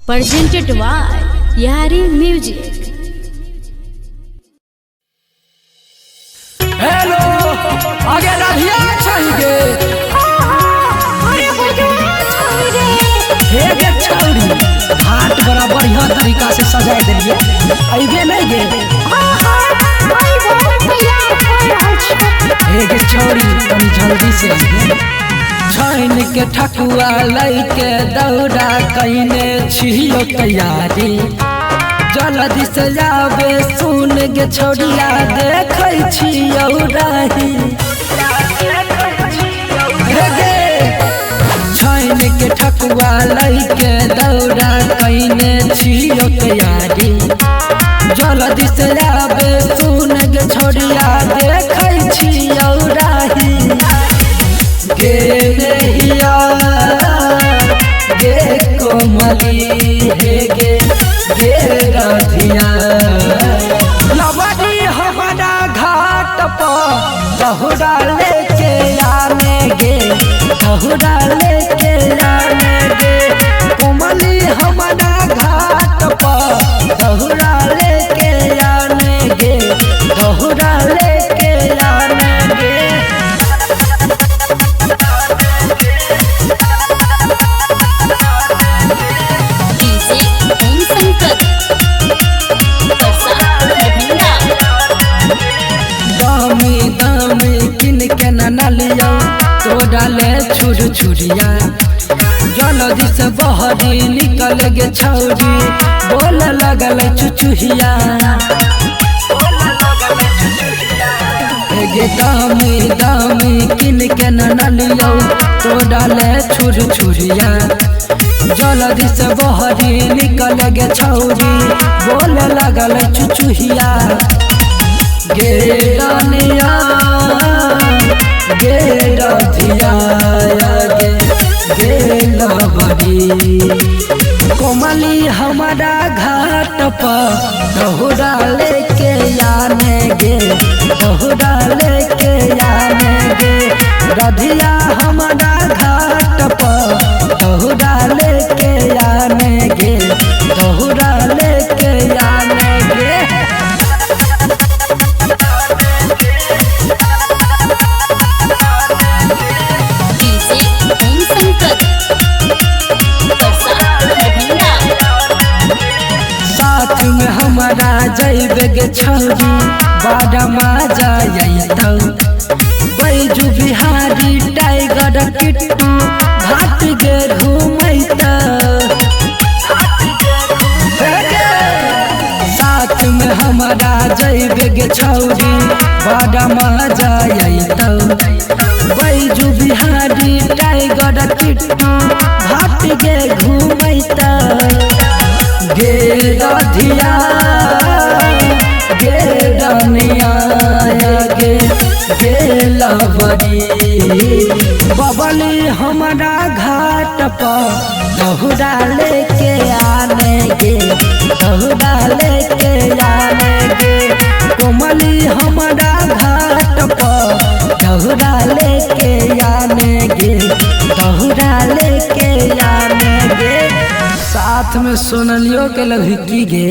presented by Yari Music. Hello आगे राधिया चाहिए हे गे छौरी हाथ बड़ा बढ़िया तरीका से सजा देलिए अइबे नहीं गे हे गे छौरी तनी जल्दी से छाइन के ठकुआ लइके दौड़ा कइने छियो तैयारी जल्दी से जाबे सुन गे छौरिया देखै छियौ राही छाइन के ठकुआ लइके दौड़ा कइने छियो तैयारी जल्दी से जाबे सुन गे छौरिया देखै छियौ राही गे नहिया गे कोमली हे गे राधिया लवड़ी हमारा घाट पर दहुरा लेके आने गे दहुरा लेके आने गे कोमली हमारा घाट पर दहुरा लेके आने गे दहुरा लेके आने गे दामी दामी किन के न लियो तोरा ले छुर छुरिया जल्दी से बहरी निकल गे छौरी बोल लगल चुचुहिया गे दामी दामी किन के न लियो तोरा ले छुर छुरिया जल्दी से बहरी निकल गे छौरी बोल लगल चुचुहिया गे रानिया गे राधिया गे लवड़ी कोमली हमारा घाट पर दहुरा लेके आने गे दहुरा लेके आने गे राधिया हमारा घाट पर दहुरा लेके आने गे दहुरा लेके आने गे साथ में हमारा जैबे गे छौरी बड़ा मजा अइतौ बैजू बिहारी टाइगर किट्टू घाट गे घूमैतौ साथ में हमारा जैबे गे छौरी बड़ा मजा अइतौ बैजू बिहारी टाइगर किट्टू घाट गे घूमैतौ गे राधिया गे रानिया गे लवड़ी बबली हमारा घाट पर दहुरा लेके आने गे दहुरा लेके आने गे कोमली हमारा घाट पर दहुरा लेके आने गे दहुरा लेके आने गे साथ में सोनलियो के लगी गे।